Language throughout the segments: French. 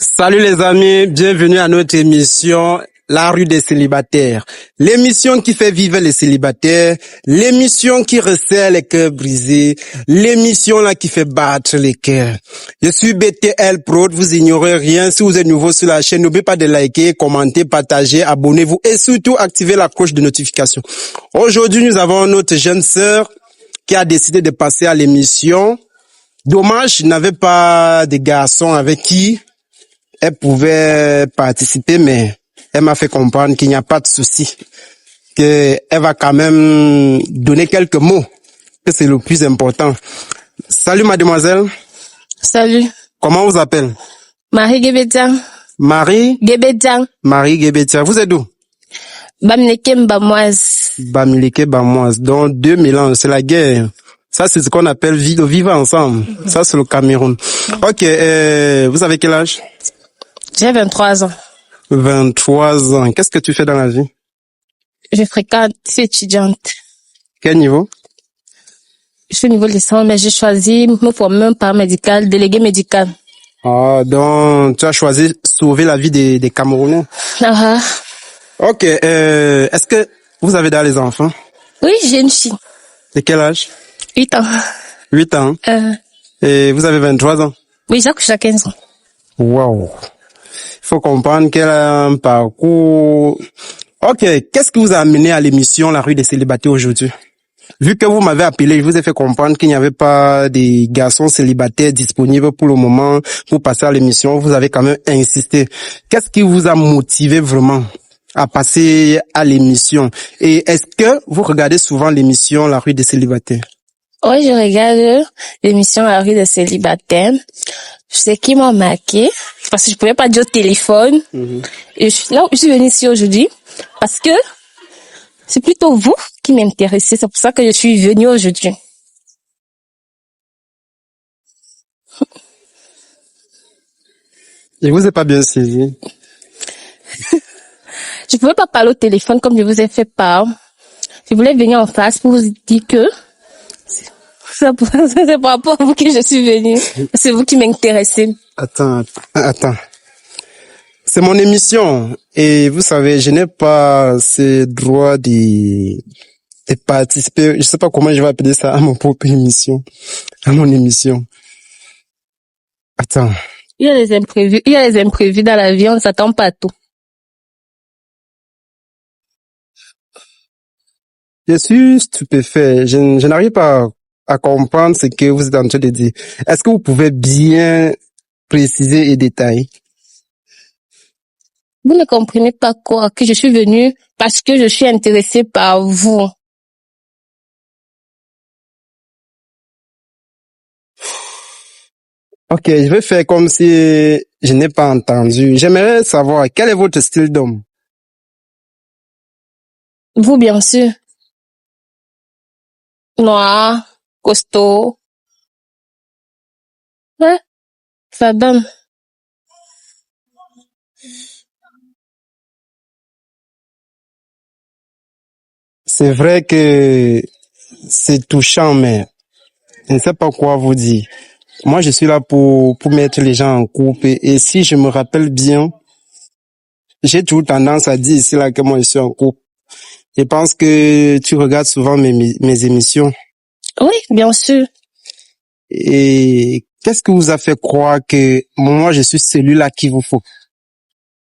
Salut les amis, bienvenue à notre émission La rue des célibataires. L'émission qui fait vivre les célibataires, l'émission qui resserre les cœurs brisés, l'émission là qui fait battre les cœurs. Je suis BTL Pro, vous ignorez rien. Si vous êtes nouveau sur la chaîne, n'oubliez pas de liker, commenter, partager, abonnez-vous et surtout activer la cloche de notification. Aujourd'hui, nous avons notre jeune sœur qui a décidé de passer à l'émission. Dommage, je n'avais pas de garçon avec qui elle pouvait participer, mais elle m'a fait comprendre qu'il n'y a pas de souci, qu'elle va quand même donner quelques mots, que c'est le plus important. Salut mademoiselle. Salut. Comment on vous appelle? Marie Gebetian. Marie? Gebetian. Marie Gebetian. Vous êtes d'où? Bamileke Mbamoise. Bamileke Mbamoise. Donc, deux mélanges, c'est la guerre. Ça, c'est ce qu'on appelle vivre ensemble. Ça, c'est le Cameroun. Ok, vous avez quel âge? J'ai 23 ans. 23 ans. Qu'est-ce que tu fais dans la vie? Je fréquente, je suis étudiante. Quel niveau? Je suis au niveau de licence, mais j'ai choisi me former un paramédical, délégué médical. Ah, donc tu as choisi sauver la vie des Camerounais. Ah, Ok, est-ce que vous avez déjà les enfants? oui, j'ai une fille. De quel âge? 8 ans. 8 ans. Et vous avez 23 ans? Oui, j'ai accouché à 15 ans. Wow. Il faut comprendre qu'elle a un parcours. Ok, qu'est-ce qui vous a amené à l'émission La rue des célibataires aujourd'hui? Vu que vous m'avez appelé, je vous ai fait comprendre qu'il n'y avait pas de garçons célibataires disponibles pour le moment pour passer à l'émission. Vous avez quand même insisté. Qu'est-ce qui vous a motivé vraiment à passer à l'émission? Et est-ce que vous regardez souvent l'émission La rue des célibataires? Oui, je regarde l'émission La rue des célibataires. Ce qui m'a marqué, parce que je pouvais pas dire au téléphone. Et je suis venue ici aujourd'hui parce que c'est plutôt vous qui m'intéressez. C'est pour ça que je suis venue aujourd'hui. Je vous ai pas bien saisi. Je pouvais pas parler au téléphone comme je vous ai fait part. Je voulais venir en face pour vous dire que c'est par rapport à vous que je suis venue. C'est vous qui m'intéressez. Attends. C'est mon émission. Et vous savez, je n'ai pas ce droit de participer. Je sais pas comment je vais appeler ça à mon propre émission. À mon émission. Attends. Il y a les imprévus dans la vie, on ne s'attend pas à tout. Je suis stupéfait. Je n'arrive pas à comprendre ce que vous êtes en train de dire. Est-ce que vous pouvez bien préciser et détailler? Vous ne comprenez pas quoi? Que je suis venue parce que je suis intéressée par vous. Ok, je vais faire comme si je n'ai pas entendu. J'aimerais savoir quel est votre style d'homme? Vous, bien sûr. Noir, costaud. Ouais, ça donne. C'est vrai que c'est touchant, mais je ne sais pas quoi vous dire. Moi, je suis là pour mettre les gens en couple. Et si je me rappelle bien, j'ai toujours tendance à dire ici là que moi, je suis en couple. Je pense que tu regardes souvent mes émissions. Oui, bien sûr. Et qu'est-ce qui vous a fait croire que moi, je suis celui-là qu'il vous faut?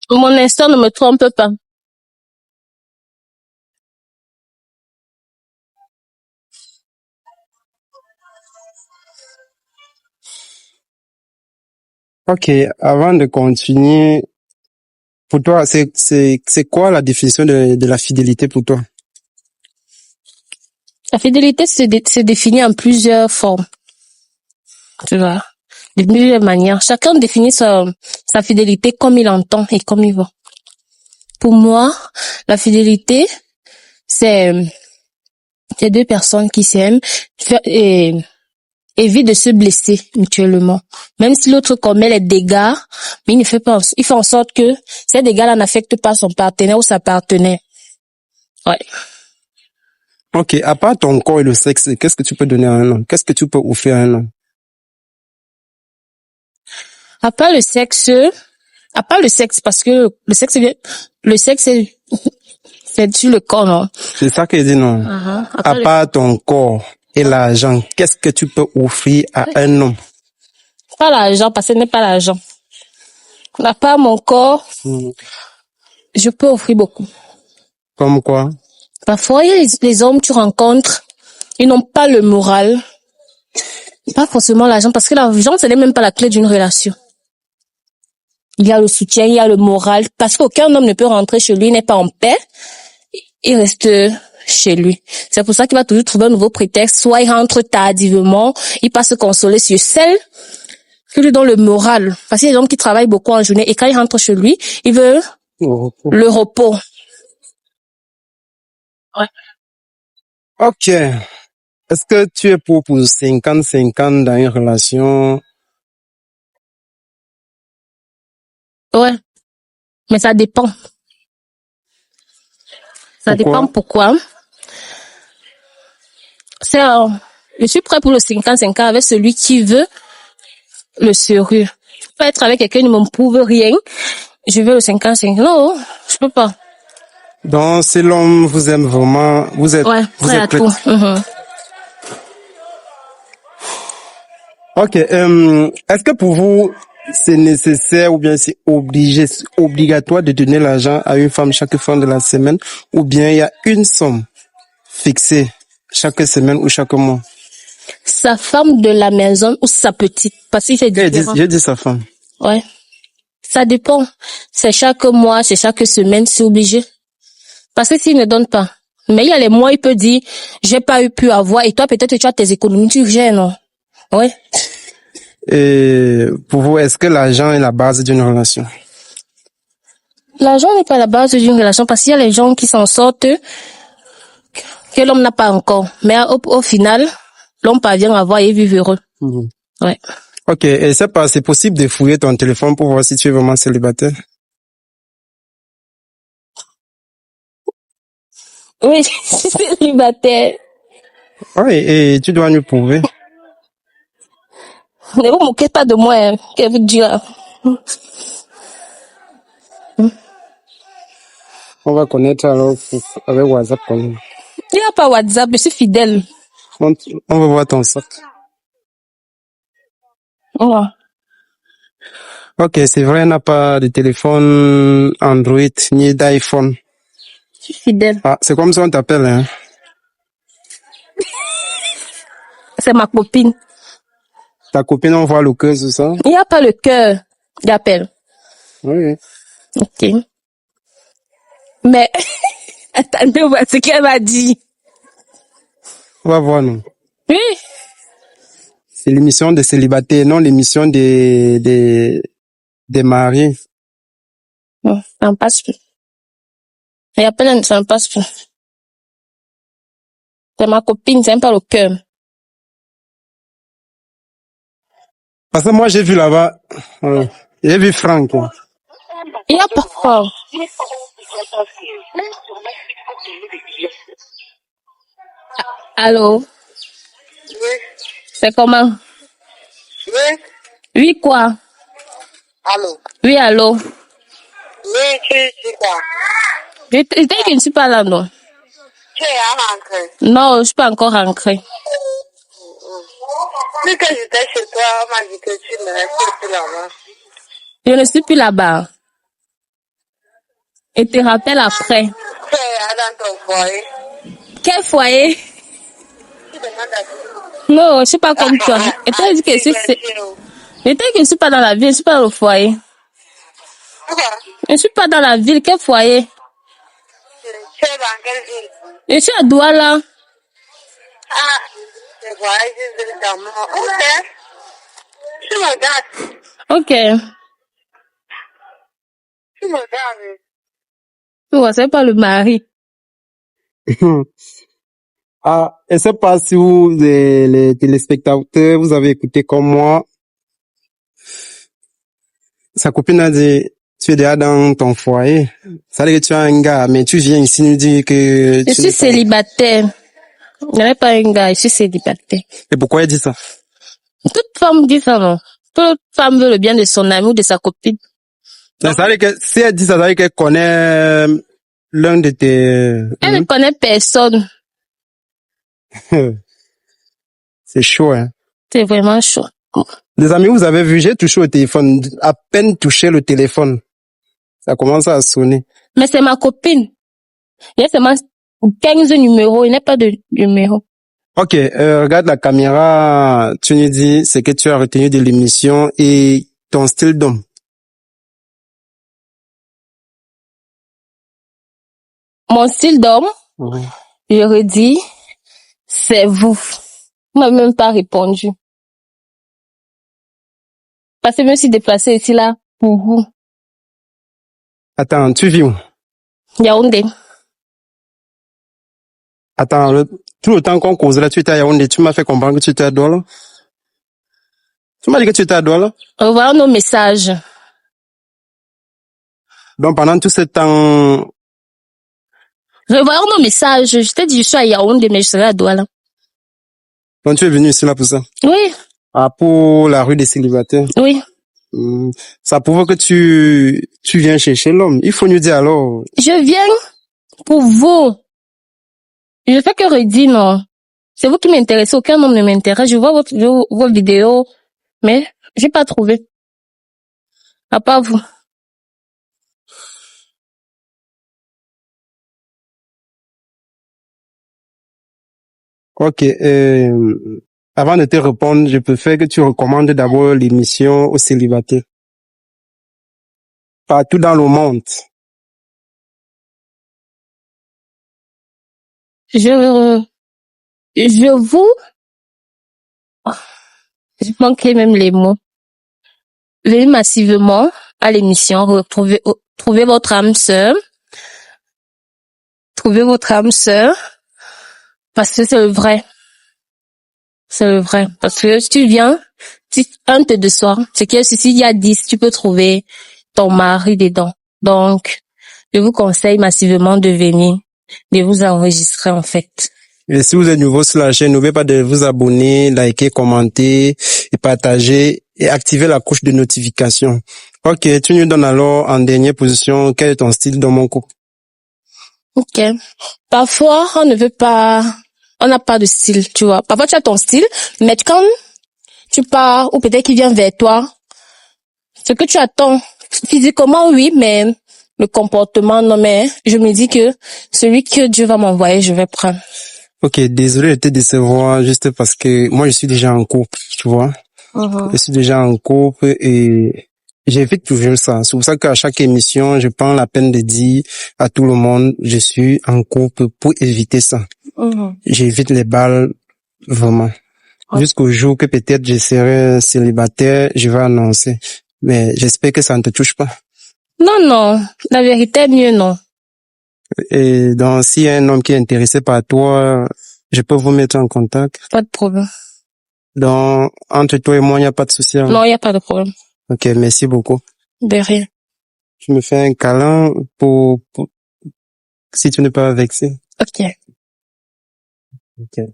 Mon instinct ne me trompe pas. Ok, avant de continuer, pour toi, c'est quoi la définition de la fidélité pour toi? La fidélité se définit en plusieurs formes. Tu vois, de plusieurs manières. Chacun définit sa fidélité comme il entend et comme il veut. Pour moi, la fidélité, c'est deux personnes qui s'aiment et évitent de se blesser mutuellement. Même si l'autre commet les dégâts, mais il fait en sorte que ces dégâts-là n'affectent pas son partenaire ou sa partenaire. Ouais. Ok, à part ton corps et le sexe, qu'est-ce que tu peux donner à un homme? Qu'est-ce que tu peux offrir à un homme? À part le sexe, À part le sexe, parce que le sexe c'est sur le corps, non? C'est ça que je dis, non. Après, À part ton corps et l'argent, qu'est-ce que tu peux offrir à un homme? pas l'argent, parce que ce n'est pas l'argent. À part mon corps, je peux offrir beaucoup. Comme quoi? Parfois, il y a les hommes que tu rencontres, ils n'ont pas le moral, pas forcément l'argent, parce que l'argent, ce n'est même pas la clé d'une relation. Il y a le soutien, il y a le moral, parce qu'aucun homme ne peut rentrer chez lui, il n'est pas en paix, il reste chez lui. C'est pour ça qu'il va toujours trouver un nouveau prétexte, soit il rentre tardivement, il passe se consoler sur celle qui lui donne le moral. Parce qu'il y a des hommes qui travaillent beaucoup en journée, et quand il rentre chez lui, il veut le repos. Ouais. Ok. Est-ce que tu es pour 50-50 dans une relation? Ouais. Mais ça dépend. Ça dépend pourquoi. Je suis prêt pour le 50-50 avec celui qui veut le sérieux. Je peux pas être avec quelqu'un qui ne me prouve rien. Je veux le 50-50. Non, je peux pas. Donc, si l'homme vous aime vraiment, vous êtes prêt à prêt. tout. Ok. Est-ce que pour vous, c'est nécessaire ou bien c'est obligatoire de donner l'argent à une femme chaque fin de la semaine, ou bien il y a une somme fixée chaque semaine ou chaque mois? Sa femme de la maison ou sa petite, parce que c'est différent. J'ai dit sa femme. Ouais. Ça dépend. C'est chaque mois, c'est chaque semaine, c'est obligé. Parce que s'il ne donne pas. Mais il y a les mois, il peut dire, j'ai pas pu avoir, et toi, peut-être tu as tes économies, tu gères, non? Ouais. Et pour vous, est-ce que l'argent est la base d'une relation? L'argent n'est pas la base d'une relation, parce qu'il y a les gens qui s'en sortent, que l'homme n'a pas encore. Mais au final, l'homme parvient à avoir et vivre heureux. Ouais. Ok, et c'est possible de fouiller ton téléphone pour voir si tu es vraiment célibataire? Oui, je suis célibataire. Oui, et tu dois nous prouver. Ne vous moquez pas de moi, hein. Qu'elle vous dit là. On va connaître alors avec WhatsApp. Il n'y a pas WhatsApp, je suis fidèle. On va voir ton sac. Ouais. Ok, c'est vrai, on n'a pas de téléphone Android ni d'iPhone. Je suis fidèle. Ah, c'est comme ça on t'appelle, hein? C'est ma copine. Ta copine, on voit le cœur sur ça? Il n'y a pas le cœur d'appel. Oui. Ok. Mais, attendez, voir ce qu'elle m'a dit. On va voir, non? Oui. C'est l'émission des célibataires, non l'émission des mariés. Non, ça ne passe plus. Il appelle, ça ne passe plus. C'est ma copine, c'est même pas le cœur. Parce que moi, j'ai vu là-bas, j'ai vu Franck. Il n'y a pas fort. Allô? Oui. C'est comment? Oui. Oui, quoi? Allô? Oui, allô? Oui, c'est quoi? Je dis que je ne suis pas là, non? Tu es à rentrer. Non, je ne suis pas encore rentrée. Puis que j'étais chez toi, on m'a dit que tu ne restes plus là-bas. Je ne suis plus là-bas. Et te rappelle après. Tu es dans ton foyer. Quel foyer? Tu demandes à tout. Non, je ne suis pas comme toi. Et tu as dit que je ne suis pas dans la ville, je ne suis pas dans le foyer. Pourquoi? Je ne suis pas dans la ville, quel foyer? Tu es dans quelle ville? Je suis à Douala. Ah, le foyer, c'est dans mon... Ok. Tu me gardes. Ok. Tu me gardes. Tu vois, c'est pas le mari. Ah, je ne sais pas si vous, les téléspectateurs, vous avez écouté comme moi. Sa copine a dit, tu es déjà dans ton foyer. Ça veut dire que tu as un gars, mais tu viens ici nous dire que... Je suis célibataire. Je n'ai pas un gars, je suis célibataire. Et pourquoi elle dit ça? Toute femme dit ça, non? Toute femme veut le bien de son ami ou de sa copine. Ça veut dire que, si elle dit ça veut dire qu'elle connaît l'un de tes... Elle ne connaît personne. C'est chaud, hein. C'est vraiment chaud. Les amis, vous avez vu, j'ai touché au téléphone. À peine touché le téléphone. Ça commence à sonner. Mais c'est ma copine. Il y a seulement 15 numéros. Il n'y a pas de numéro. Ok, regarde la caméra. Tu nous dis ce que tu as retenu de l'émission et ton style d'homme. Mon style d'homme, Oui. je redis, c'est vous. Vous m'avez même pas répondu. Parce que je me suis déplacée ici là pour vous. Attends, tu vis où? Yaoundé. Attends, tout le temps qu'on cause là, tu étais à Yaoundé, tu m'as fait comprendre que tu étais à Douala. Tu m'as dit que tu étais à Douala. Revoyons nos messages. Donc pendant tout ce temps, Revoyons nos messages. Je t'ai dit, je suis à Yaoundé, mais je serai à Douala. donc tu es venu ici là pour ça. Oui, Ah, pour la rue des célibataires. oui. Ça prouve que tu viens chercher l'homme. Il faut nous dire alors. Je viens pour vous. Je fais que redire, non. C'est vous qui m'intéressez. Aucun homme ne m'intéresse. Je vois vos vidéos, mais j'ai pas trouvé. À part vous. Ok, avant de te répondre, je préfère que tu recommandes d'abord l'émission aux célibataires. Partout dans le monde. Je manquais même les mots. Venez massivement à l'émission, trouvez votre âme sœur. Trouvez votre âme sœur. Parce que c'est le vrai. C'est le vrai. Parce que si tu viens, si un te déçoit, c'est que s'il y a 10, tu peux trouver ton mari dedans. Donc, je vous conseille massivement de venir, de vous enregistrer en fait. Et si vous êtes nouveau sur la chaîne, n'oubliez pas de vous abonner, liker, commenter et partager et activer la cloche de notification. Ok, tu nous donnes alors en dernière position quel est ton style dans mon couple. Ok. Parfois, on n'a pas de style, tu vois. Parfois, tu as ton style, mais quand tu pars, ou peut-être qu'il vient vers toi, ce que tu attends, physiquement, oui, mais le comportement, non, mais je me dis que celui que Dieu va m'envoyer, je vais prendre. Ok, désolé de te décevoir juste parce que moi je suis déjà en couple, tu vois. Je suis déjà en couple et j'évite toujours ça. C'est pour ça qu'à chaque émission, je prends la peine de dire à tout le monde, je suis en couple pour éviter ça. J'évite les balles, vraiment. Jusqu'au jour que peut-être je serai célibataire, je vais annoncer. Mais j'espère que ça ne te touche pas. Non, la vérité est mieux, non. Et donc, s'il y a un homme qui est intéressé par toi, je peux vous mettre en contact. Pas de problème. Donc, entre toi et moi, il n'y a pas de souci. Non, il n'y a pas de problème. Ok, merci beaucoup. De rien. Tu me fais un câlin pour si tu n'es pas vexé. Ok. Ok.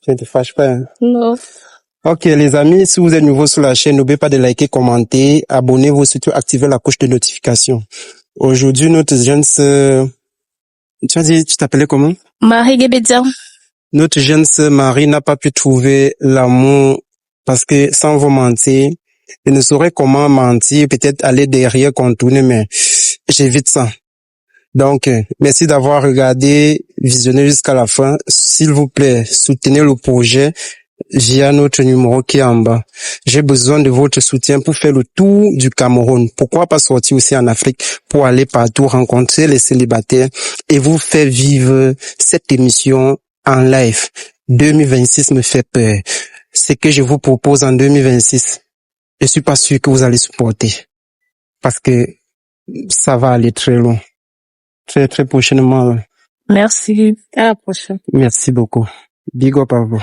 Tu ne te fâches pas, hein? Non. Ok, les amis, si vous êtes nouveau sur la chaîne, n'oubliez pas de liker, commenter, abonnez-vous, surtout activez la cloche de notification. Aujourd'hui, notre jeune sœur, tu as dit, tu t'appelais comment? Marie Guébédian. Notre jeune sœur Marie n'a pas pu trouver l'amour parce que, sans vous mentir, elle ne saurait comment mentir, peut-être aller derrière, contourner, mais j'évite ça. Donc, merci d'avoir regardé, visionné jusqu'à la fin. S'il vous plaît, soutenez le projet via notre numéro qui est en bas. J'ai besoin de votre soutien pour faire le tour du Cameroun. Pourquoi pas sortir aussi en Afrique pour aller partout rencontrer les célibataires et vous faire vivre cette émission en live. 2026 me fait peur. Ce que je vous propose en 2026, je suis pas sûr que vous allez supporter parce que ça va aller très loin. Très, très prochainement. Merci. À la prochaine. Merci beaucoup. Big up à vous.